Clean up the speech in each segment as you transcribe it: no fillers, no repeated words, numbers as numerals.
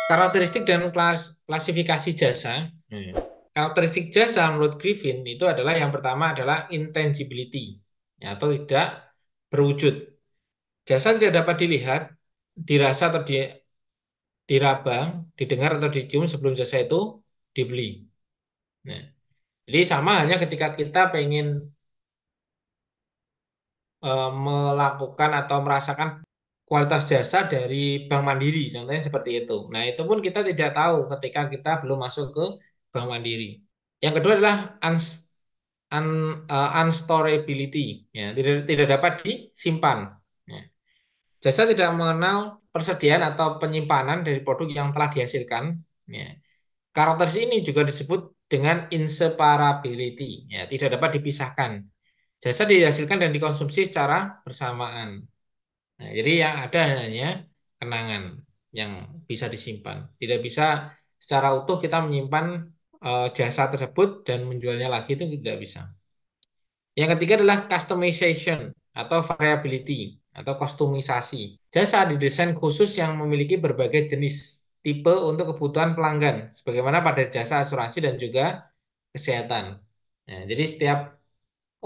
Karakteristik dan klasifikasi jasa. Hmm. Karakteristik jasa menurut Griffin itu adalah yang pertama adalah intangibility, ya, atau tidak berwujud. Jasa tidak dapat dilihat, dirasa atau diraba, didengar atau dicium sebelum jasa itu dibeli. Nah, jadi sama halnya ketika kita pengen melakukan atau merasakan kualitas jasa dari Bank Mandiri, contohnya seperti itu. Nah, itu pun kita tidak tahu ketika kita belum masuk ke Bank Mandiri. Yang kedua adalah unstorability, ya, tidak dapat disimpan. Ya. Jasa tidak mengenal persediaan atau penyimpanan dari produk yang telah dihasilkan. Ya. Karakter ini juga disebut dengan inseparability, ya, tidak dapat dipisahkan. Jasa dihasilkan dan dikonsumsi secara bersamaan. Nah, jadi yang ada hanya kenangan yang bisa disimpan. Tidak bisa secara utuh kita menyimpan jasa tersebut dan menjualnya lagi, itu tidak bisa. Yang ketiga adalah customization atau variability atau kostumisasi. Jasa didesain khusus yang memiliki berbagai jenis tipe untuk kebutuhan pelanggan, sebagaimana pada jasa asuransi dan juga kesehatan. Nah, jadi setiap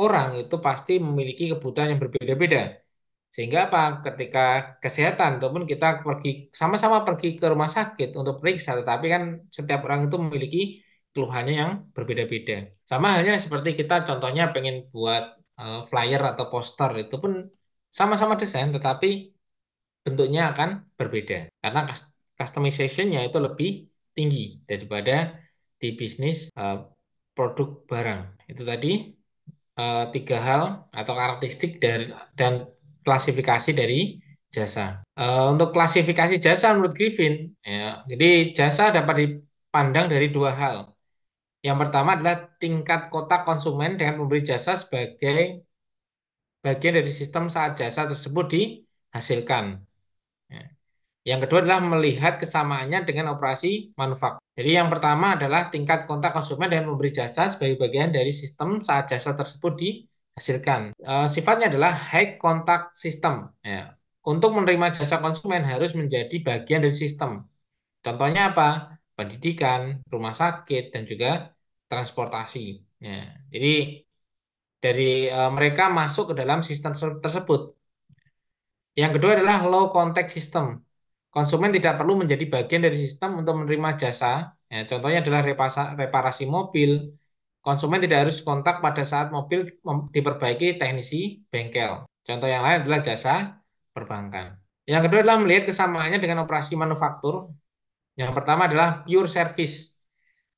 orang itu pasti memiliki kebutuhan yang berbeda-beda. Sehingga apa? Ketika kesehatan ataupun kita pergi sama-sama pergi ke rumah sakit untuk periksa, tetapi kan setiap orang itu memiliki keluhannya yang berbeda-beda. Sama halnya seperti kita contohnya pengen buat flyer atau poster, itu pun sama-sama desain tetapi bentuknya akan berbeda karena customization-nya itu lebih tinggi daripada di bisnis produk barang. Itu tadi tiga hal atau karakteristik dari dan klasifikasi dari jasa. Untuk klasifikasi jasa menurut Griffin, ya, jadi jasa dapat dipandang dari dua hal. Yang pertama adalah tingkat kotak konsumen dengan memberi jasa sebagai bagian dari sistem saat jasa tersebut dihasilkan. Ya. Yang kedua adalah melihat kesamaannya dengan operasi manufaktur. Jadi yang pertama adalah tingkat kontak konsumen dengan memberi jasa sebagai bagian dari sistem saat jasa tersebut dihasilkan. Sifatnya adalah high contact system. Ya. Untuk menerima jasa konsumen harus menjadi bagian dari sistem. Contohnya apa? Pendidikan, rumah sakit, dan juga transportasi. Ya. Jadi dari mereka masuk ke dalam sistem tersebut. Yang kedua adalah low contact system. Konsumen tidak perlu menjadi bagian dari sistem untuk menerima jasa. Ya, contohnya adalah reparasi mobil. Konsumen tidak harus kontak pada saat mobil diperbaiki teknisi bengkel. Contoh yang lain adalah jasa perbankan. Yang kedua adalah melihat kesamaannya dengan operasi manufaktur. Yang pertama adalah pure service.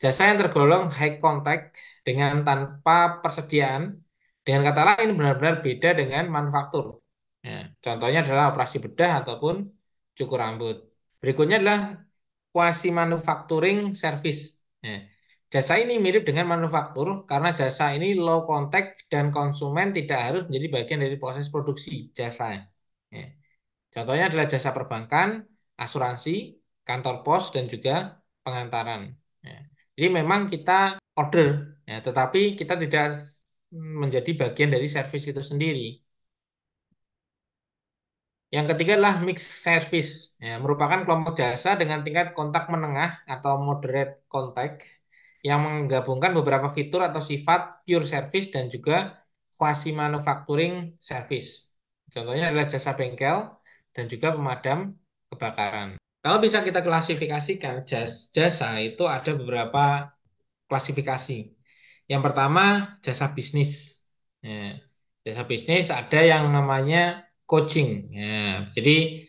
Jasa yang tergolong high contact dengan tanpa persediaan. Dengan kata lain benar-benar beda dengan manufaktur. Ya, contohnya adalah operasi bedah ataupun cukur rambut. Berikutnya adalah quasi manufacturing service. Ya, jasa ini mirip dengan manufaktur karena jasa ini low contact dan konsumen tidak harus menjadi bagian dari proses produksi jasa. Ya, contohnya adalah jasa perbankan, asuransi, kantor pos, dan juga pengantaran. Ya, jadi memang kita order, ya, tetapi kita tidak menjadi bagian dari service itu sendiri. Yang ketiga adalah mixed service, ya, merupakan kelompok jasa dengan tingkat kontak menengah atau moderate contact yang menggabungkan beberapa fitur atau sifat pure service dan juga quasi manufacturing service. Contohnya adalah jasa bengkel dan juga pemadam kebakaran. Kalau bisa kita klasifikasikan jasa itu ada beberapa klasifikasi. Yang pertama jasa bisnis. Ya, jasa bisnis ada yang namanya coaching. Ya, jadi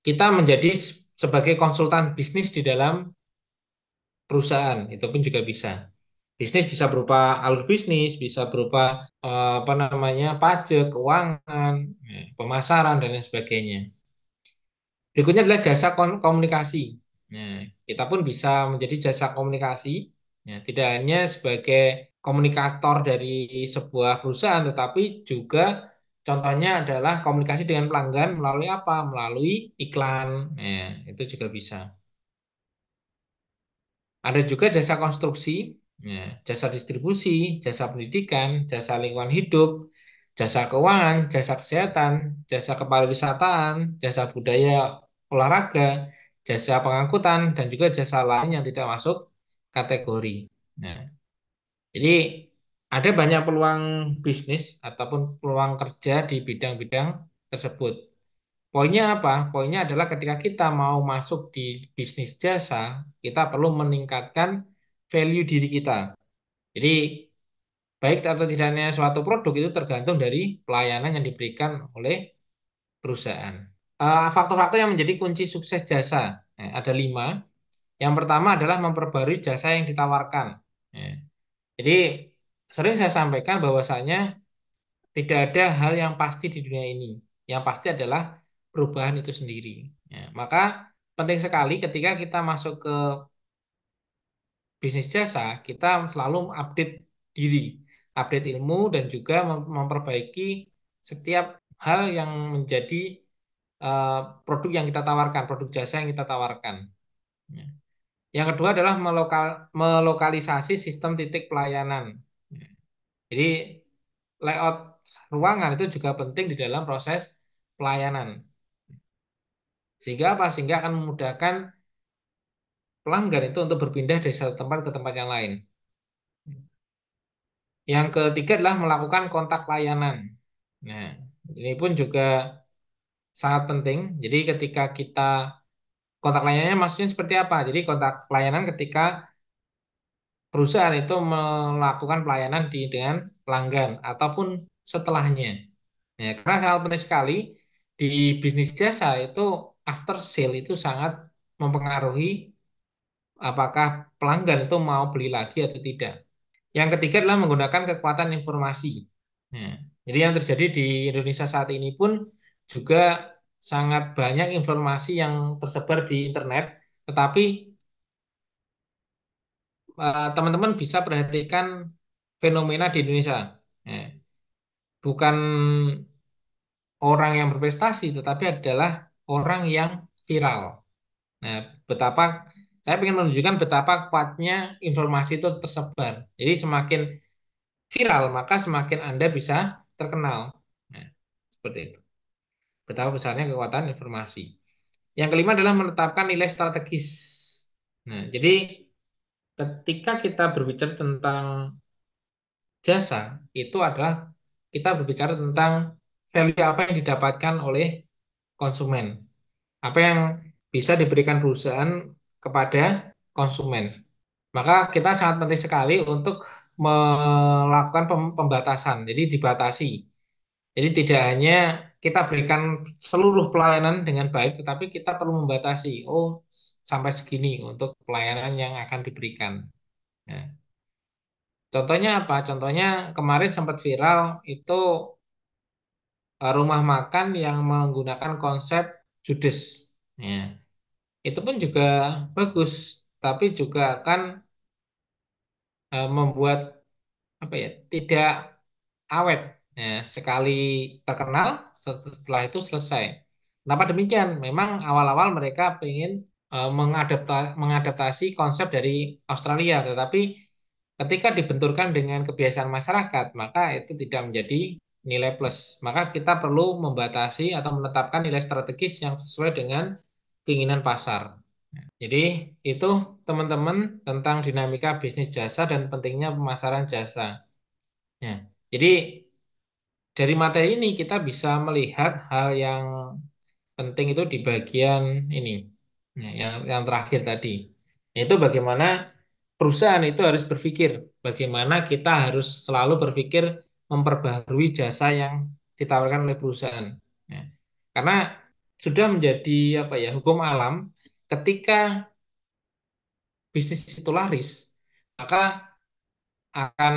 kita menjadi sebagai konsultan bisnis di dalam perusahaan, itu pun juga bisa. Bisnis bisa berupa alur bisnis, bisa berupa apa namanya pajak, keuangan, ya, pemasaran dan lain sebagainya. Berikutnya adalah jasa komunikasi. Nah, kita pun bisa menjadi jasa komunikasi, ya, tidak hanya sebagai komunikator dari sebuah perusahaan, tetapi juga contohnya adalah komunikasi dengan pelanggan melalui apa? Melalui iklan. Nah, itu juga bisa. Ada juga jasa konstruksi, ya, jasa distribusi, jasa pendidikan, jasa lingkungan hidup, jasa keuangan, jasa kesehatan, jasa kepariwisataan, jasa budaya olahraga, jasa pengangkutan, dan juga jasa lain yang tidak masuk kategori. Nah, jadi ada banyak peluang bisnis ataupun peluang kerja di bidang-bidang tersebut. Poinnya apa? Poinnya adalah ketika kita mau masuk di bisnis jasa, kita perlu meningkatkan value diri kita. Jadi baik atau tidaknya suatu produk itu tergantung dari pelayanan yang diberikan oleh perusahaan. Faktor-faktor yang menjadi kunci sukses jasa, ada 5. Yang pertama adalah memperbarui jasa yang ditawarkan. Ya. Jadi sering saya sampaikan bahwasanya tidak ada hal yang pasti di dunia ini. Yang pasti adalah perubahan itu sendiri. Ya, maka penting sekali ketika kita masuk ke bisnis jasa, kita selalu update diri, update ilmu dan juga memperbaiki setiap hal yang menjadi eh, produk yang kita tawarkan, produk jasa yang kita tawarkan. Ya. Yang kedua adalah melokalisasi sistem titik pelayanan. Ya. Jadi layout ruangan itu juga penting di dalam proses pelayanan. Sehingga apa? Sehingga akan memudahkan pelanggan itu untuk berpindah dari satu tempat ke tempat yang lain. Yang ketiga adalah melakukan kontak layanan. Nah, ini pun juga sangat penting. Jadi ketika kita kontak layanannya maksudnya seperti apa? Jadi kontak layanan ketika perusahaan itu melakukan pelayanan dengan pelanggan ataupun setelahnya. Ya, karena sangat penting sekali di bisnis jasa itu after sale itu sangat mempengaruhi apakah pelanggan itu mau beli lagi atau tidak. Yang ketiga adalah menggunakan kekuatan informasi. Nah, jadi yang terjadi di Indonesia saat ini pun juga sangat banyak informasi yang tersebar di internet, tetapi teman-teman bisa perhatikan fenomena di Indonesia. Nah, bukan orang yang berprestasi, tetapi adalah orang yang viral. Nah, betapa saya ingin menunjukkan betapa kuatnya informasi itu tersebar. Jadi semakin viral, maka semakin Anda bisa terkenal. Nah, seperti itu. Betapa besarnya kekuatan informasi. Yang kelima adalah menetapkan nilai strategis. Nah, jadi ketika kita berbicara tentang jasa, itu adalah kita berbicara tentang value apa yang didapatkan oleh konsumen. Apa yang bisa diberikan perusahaan kepada konsumen. Maka kita sangat penting sekali untuk melakukan pembatasan. Jadi dibatasi. Jadi tidak hanya kita berikan seluruh pelayanan dengan baik, tetapi kita perlu membatasi. Oh, sampai segini untuk pelayanan yang akan diberikan. Nah, contohnya apa? Contohnya kemarin sempat viral itu rumah makan yang menggunakan konsep judes. Ya, itu pun juga bagus, tapi juga akan membuat apa ya? Tidak awet. Ya, sekali terkenal, setelah itu selesai. Kenapa demikian? Memang awal-awal mereka ingin mengadaptasi konsep dari Australia, tetapi ketika dibenturkan dengan kebiasaan masyarakat, maka itu tidak menjadi nilai plus. Maka kita perlu membatasi atau menetapkan nilai strategis yang sesuai dengan keinginan pasar. Jadi itu teman-teman tentang dinamika bisnis jasa dan pentingnya pemasaran jasa. Ya, jadi dari materi ini kita bisa melihat hal yang penting itu di bagian ini, ya, yang terakhir tadi. Yaitu bagaimana perusahaan itu harus berpikir, bagaimana kita harus selalu berpikir memperbaharui jasa yang ditawarkan oleh perusahaan. Ya. Karena sudah menjadi apa ya hukum alam ketika bisnis itu laris, maka akan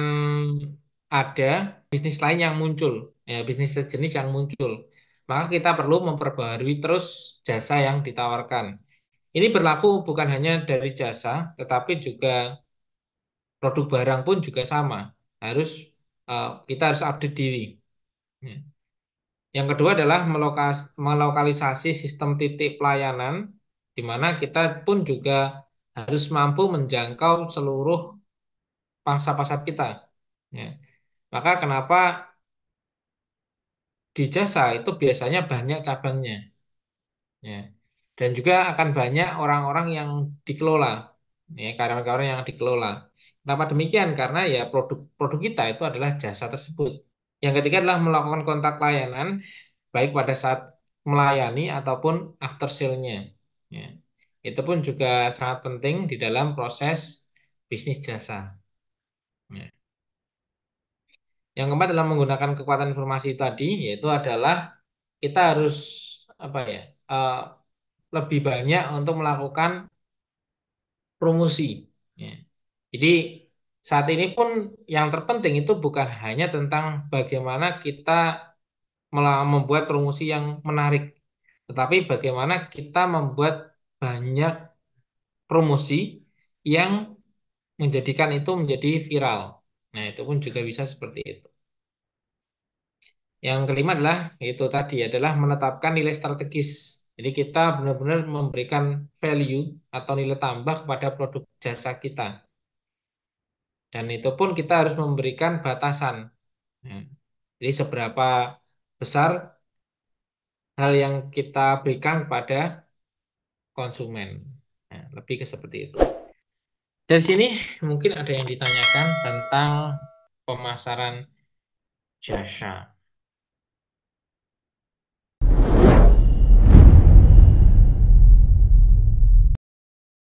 ada bisnis lain yang muncul, ya, bisnis sejenis yang muncul. Maka kita perlu memperbaharui terus jasa yang ditawarkan. Ini berlaku bukan hanya dari jasa, tetapi juga produk barang pun juga sama. Harus kita harus update diri. Ya. Yang kedua adalah melokalisasi sistem titik pelayanan, di mana kita pun juga harus mampu menjangkau seluruh pangsa pasar kita. Ya. Maka kenapa di jasa itu biasanya banyak cabangnya. Ya. Dan juga akan banyak orang-orang yang dikelola, ya, karyawan-karyawan yang dikelola. Kenapa demikian? Karena ya produk-produk kita itu adalah jasa tersebut. Yang ketiga adalah melakukan kontak layanan, baik pada saat melayani ataupun after sale-nya. Ya. Itu pun juga sangat penting di dalam proses bisnis jasa. Ya. Yang keempat adalah menggunakan kekuatan informasi tadi, yaitu adalah kita harus apa ya, eh, lebih banyak untuk melakukan promosi. Ya. Jadi saat ini pun yang terpenting itu bukan hanya tentang bagaimana kita membuat promosi yang menarik, tetapi bagaimana kita membuat banyak promosi yang menjadikan itu menjadi viral. Nah, itu pun juga bisa seperti itu. Yang kelima adalah itu tadi adalah menetapkan nilai strategis. Jadi kita benar-benar memberikan value atau nilai tambah kepada produk jasa kita. Dan itu pun kita harus memberikan batasan. Ya. Jadi seberapa besar hal yang kita berikan kepada konsumen. Nah, lebih ke seperti itu. Dari sini mungkin ada yang ditanyakan tentang pemasaran jasa.